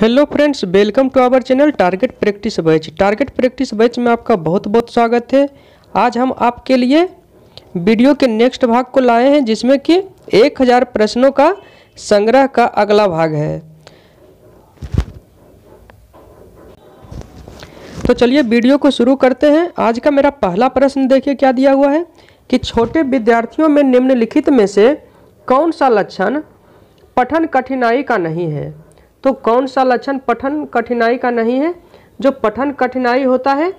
Hello friends, welcome to our channel target practice batch. Target practice batch में आपका बहुत बहुत स्वागत है। आज हम आपके लिए वीडियो के नेक्स्ट भाग को लाए हैं, जिसमें कि 1000 प्रश्नों का संग्रह का अगला भाग है। तो चलिए वीडियो को शुरू करते हैं। आज का मेरा पहला प्रश्न देखिए क्या दिया हुआ है कि छोटे विद्यार्थियों में निम्नलिखित में से कौन सा लक्षण पठन कठिनाई का नहीं है। तो कौन सा लक्षण पठन कठिनाई का नहीं है? जो पठन कठिनाई होता है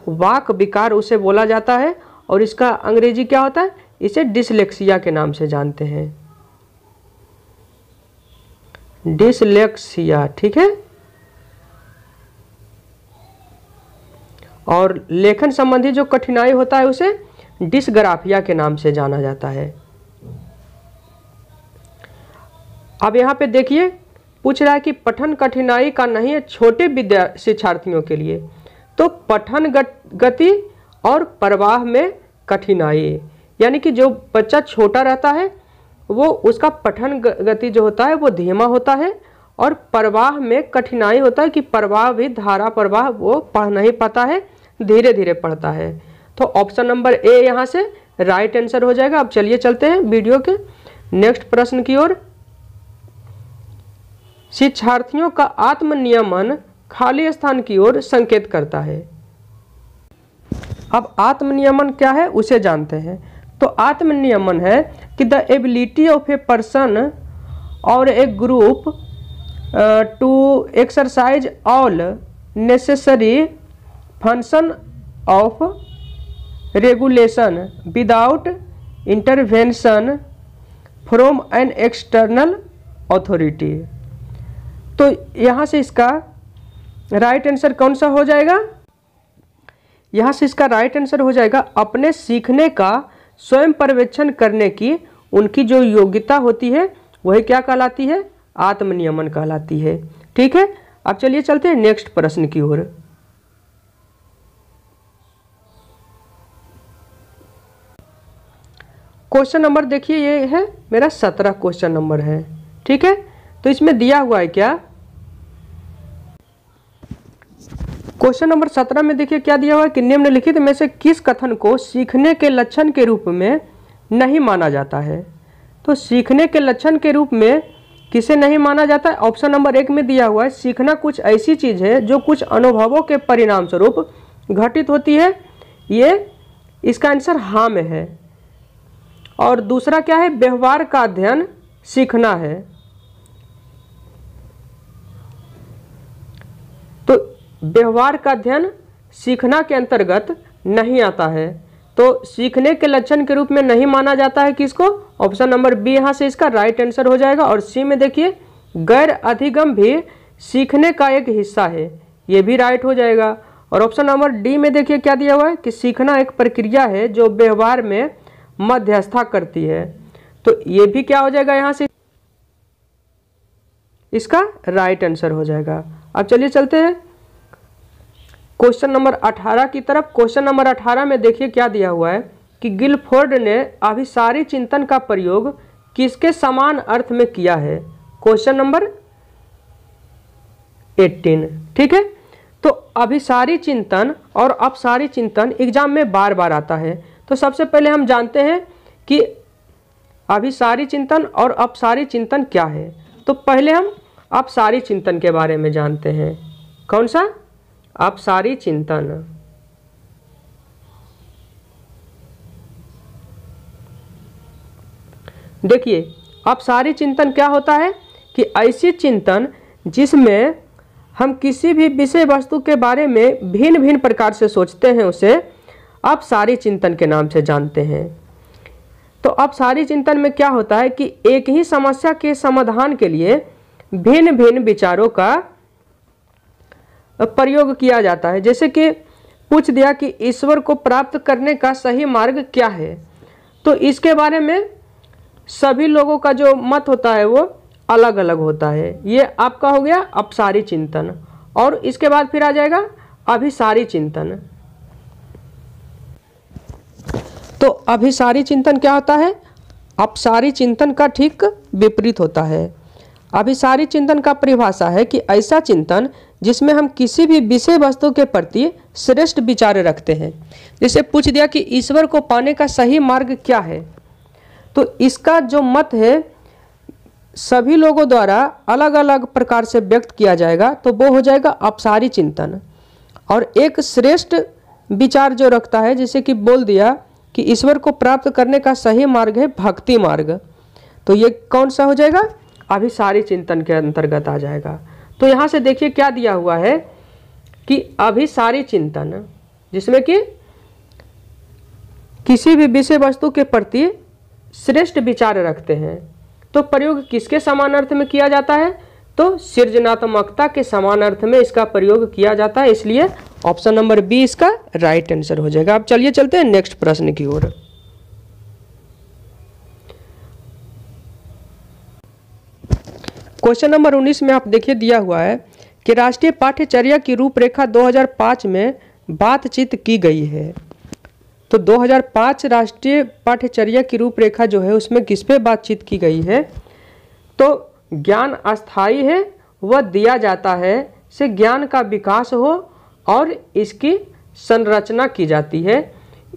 वाक विकार उसे बोला जाता है, और इसका अंग्रेजी क्या होता है? इसे डिसलेक्सिया के नाम से जानते हैं, डिसलेक्सिया। ठीक है। और लेखन संबंधी जो कठिनाई होता है उसे डिसग्राफिया के नाम से जाना जाता है। अब यहाँ पे देखिए पूछ रहा है कि पठन कठिनाई का नहीं है छोटे शिक्षार्थियों के लिए। तो पठन गति और प्रवाह में कठिनाई, यानी कि जो बच्चा छोटा रहता है वो उसका पठन गति जो होता है वो धीमा होता है, और प्रवाह में कठिनाई होता है कि प्रवाह भी धारा प्रवाह वो पढ़ नहीं पाता है, धीरे धीरे पढ़ता है। तो ऑप्शन नंबर ए यहाँ से राइट आंसर हो जाएगा। अब चलिए चलते हैं वीडियो के नेक्स्ट प्रश्न की ओर। शिक्षार्थियों का आत्मनियमन खाली स्थान की ओर संकेत करता है। अब आत्मनियमन क्या है उसे जानते हैं। तो आत्मनियमन है कि the ability of a person और a group to exercise all necessary function of regulation without intervention from an external authority. तो यहाँ से इसका राइट आंसर कौन सा हो जाएगा? यहाँ से इसका राइट आंसर हो जाएगा अपने सीखने का स्वयं पर्यवेक्षण करने की उनकी जो योग्यता होती है वही क्या कहलाती है? आत्मनियमन कहलाती है। ठीक है। अब चलिए चलते हैं नेक्स्ट प्रश्न की ओर। क्वेश्चन नंबर देखिए, ये है मेरा 17 क्वेश्चन नंबर है। ठीक है। तो इसमें दिया हुआ है क्या? क्वेश्चन नंबर 17 में देखिए क्या दिया हुआ है कि निम्नलिखित में से किस कथन को सीखने के लक्षण के रूप में नहीं माना जाता है। तो सीखने के लक्षण के रूप में किसे नहीं माना जाता है? ऑप्शन नंबर 1 में दिया हुआ है सीखना कुछ ऐसी चीज है जो कुछ अनुभवों के परिणाम स्वरूप घटित होती है। ये इसका आंसर हाँ में है। और दूसरा क्या है? व्यवहार का अध्ययन सीखना है। तो व्यवहार का अध्ययन सीखना के अंतर्गत नहीं आता है, तो सीखने के लक्षण के रूप में नहीं माना जाता है किसको? ऑप्शन नंबर बी यहाँ से इसका राइट आंसर हो जाएगा। और सी में देखिए गैर अधिगम भी सीखने का एक हिस्सा है, ये भी राइट हो जाएगा। और ऑप्शन नंबर डी में देखिए क्या दिया हुआ है कि सीखना एक प्रक्रिया है जो व्यवहार में मध्यस्थता करती है, तो ये भी क्या हो जाएगा यहाँ से इसका राइट आंसर हो जाएगा। अब चलिए चलते हैं क्वेश्चन नंबर 18 की तरफ। क्वेश्चन नंबर 18 में देखिए क्या दिया हुआ है कि गिलफोर्ड ने अभिसारी चिंतन का प्रयोग किसके समान अर्थ में किया है? Question number 18। ठीक है। तो अभिसारी चिंतन और अपसारी चिंतन एग्जाम में बार बार आता है। तो सबसे पहले हम जानते हैं कि अभिसारी चिंतन और अपसारी चिंतन क्या है। तो पहले हम अपसारी चिंतन के बारे में जानते हैं। कौन सा? अपसारी चिंतन। देखिए अपसारी चिंतन क्या होता है कि ऐसी चिंतन जिसमें हम किसी भी विषय वस्तु के बारे में भिन्न भिन्न प्रकार से सोचते हैं उसे अपसारी चिंतन के नाम से जानते हैं। तो अपसारी चिंतन में क्या होता है कि एक ही समस्या के समाधान के लिए भिन्न भिन्न विचारों का प्रयोग किया जाता है। जैसे कि पूछ दिया कि ईश्वर को प्राप्त करने का सही मार्ग क्या है, तो इसके बारे में सभी लोगों का जो मत होता है वो अलग अलग होता है। ये आपका हो गया अपसारी चिंतन। और इसके बाद फिर आ जाएगा अभिसारी चिंतन। तो अभिसारी चिंतन क्या होता है? अपसारी चिंतन का ठीक विपरीत होता है। अभिसारी चिंतन का परिभाषा है कि ऐसा चिंतन जिसमें हम किसी भी विषय वस्तु के प्रति श्रेष्ठ विचार रखते हैं। जैसे पूछ दिया कि ईश्वर को पाने का सही मार्ग क्या है, तो इसका जो मत है सभी लोगों द्वारा अलग अलग प्रकार से व्यक्त किया जाएगा, तो वो हो जाएगा अपसारी चिंतन। और एक श्रेष्ठ विचार जो रखता है, जैसे कि बोल दिया कि ईश्वर को प्राप्त करने का सही मार्ग है भक्ति मार्ग, तो ये कौन सा हो जाएगा, अभिसारी चिंतन के अंतर्गत आ जाएगा। तो यहाँ से देखिए क्या दिया हुआ है कि अभिसारी चिंतन जिसमें कि किसी भी विषय वस्तु के प्रति श्रेष्ठ विचार रखते हैं, तो प्रयोग किसके समान अर्थ में किया जाता है, तो सृजनात्मकता के समान अर्थ में इसका प्रयोग किया जाता है, इसलिए ऑप्शन नंबर बी इसका राइट आंसर हो जाएगा। अब चलिए चलते हैं नेक्स्ट प्रश्न की ओर। क्वेश्चन नंबर 19 में आप देखिए दिया हुआ है कि राष्ट्रीय पाठ्यचर्या की रूपरेखा 2005 में बातचीत की गई है। तो 2005 राष्ट्रीय पाठ्यचर्या की रूपरेखा जो है उसमें किस पे बातचीत की गई है, तो ज्ञान अस्थायी है, वह दिया जाता है से ज्ञान का विकास हो और इसकी संरचना की जाती है,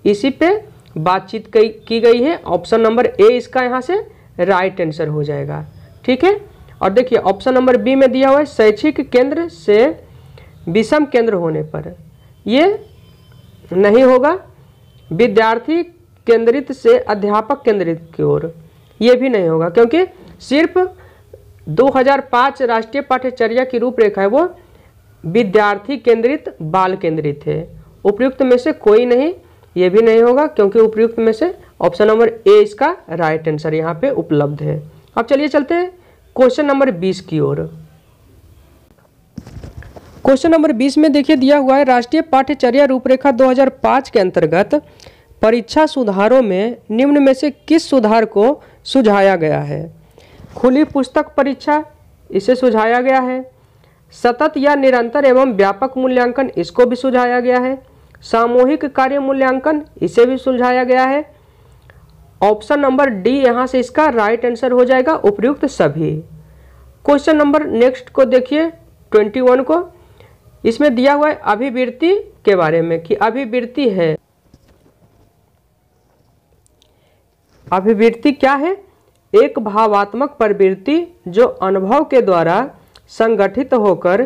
इसी पे बातचीत की गई है। ऑप्शन नंबर ए इसका यहाँ से राइट आंसर हो जाएगा। ठीक है, और देखिए ऑप्शन नंबर बी में दिया हुआ है शैक्षिक केंद्र से विषम केंद्र होने पर, ये नहीं होगा। विद्यार्थी केंद्रित से अध्यापक केंद्रित की ओर, ये भी नहीं होगा, क्योंकि सिर्फ 2005 राष्ट्रीय पाठ्यचर्या की रूपरेखा है वो विद्यार्थी केंद्रित बाल केंद्रित है। उपयुक्त में से कोई नहीं, ये भी नहीं होगा, क्योंकि उपयुक्त में से ऑप्शन नंबर ए इसका राइट आंसर यहाँ पे उपलब्ध है। अब चलिए चलते हैं क्वेश्चन नंबर 20 की ओर। क्वेश्चन नंबर 20 में देखिए दिया हुआ है राष्ट्रीय पाठ्यचर्या रूपरेखा 2005 के अंतर्गत परीक्षा सुधारों में निम्न में से किस सुधार को सुझाया गया है। खुली पुस्तक परीक्षा, इसे सुझाया गया है। सतत या निरंतर एवं व्यापक मूल्यांकन, इसको भी सुझाया गया है। सामूहिक कार्य मूल्यांकन, इसे भी सुझाया गया है। ऑप्शन नंबर डी यहाँ से इसका राइट आंसर हो जाएगा, उपयुक्त सभी। क्वेश्चन नंबर नेक्स्ट को देखिए 21 को, इसमें दिया हुआ है अभिवृत्ति के बारे में कि अभिवृत्ति है, अभिवृत्ति क्या है, एक भावात्मक प्रवृत्ति जो अनुभव के द्वारा संगठित होकर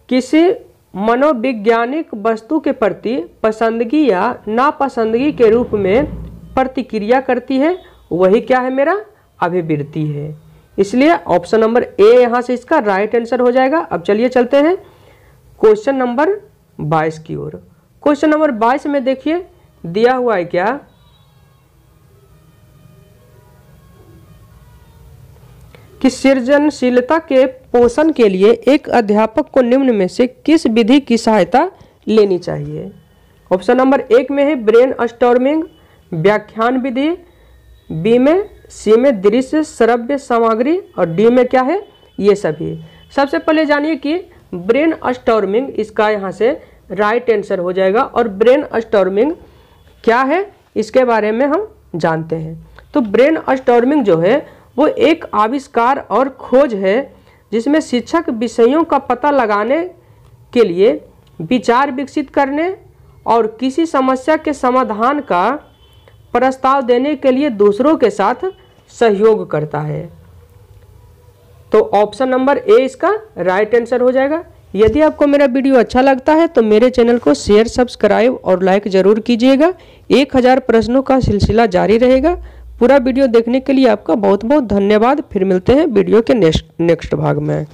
किसी मनोवैज्ञानिक वस्तु के प्रति पसंदगी या नापसंदगी के रूप में प्रतिक्रिया करती है, वही क्या है मेरा अभिवृत्ति है। इसलिए ऑप्शन नंबर ए यहाँ से इसका राइट आंसर हो जाएगा। अब चलिए चलते हैं क्वेश्चन नंबर 22 की ओर। क्वेश्चन नंबर 22 में देखिए दिया हुआ है क्या कि सृजनशीलता के पोषण के लिए एक अध्यापक को निम्न में से किस विधि की सहायता लेनी चाहिए। ऑप्शन नंबर 1 में है ब्रेन स्टॉर्मिंग, व्याख्यान विधि, बी में, सी में दृश्य श्रव्य सामग्री और डी में क्या है ये सभी। सबसे पहले जानिए कि ब्रेन स्टॉर्मिंग इसका यहाँ से राइट आंसर हो जाएगा, और ब्रेन स्टॉर्मिंग क्या है इसके बारे में हम जानते हैं। तो ब्रेन स्टॉर्मिंग जो है वो एक आविष्कार और खोज है जिसमें शिक्षक विषयों का पता लगाने के लिए विचार विकसित करने और किसी समस्या के समाधान का प्रस्ताव देने के लिए दूसरों के साथ सहयोग करता है। तो ऑप्शन नंबर ए इसका राइट आंसर हो जाएगा। यदि आपको मेरा वीडियो अच्छा लगता है तो मेरे चैनल को शेयर, सब्सक्राइब और लाइक जरूर कीजिएगा। 1000 प्रश्नों का सिलसिला जारी रहेगा। पूरा वीडियो देखने के लिए आपका बहुत बहुत धन्यवाद। फिर मिलते हैं वीडियो के नेक्स्ट भाग में।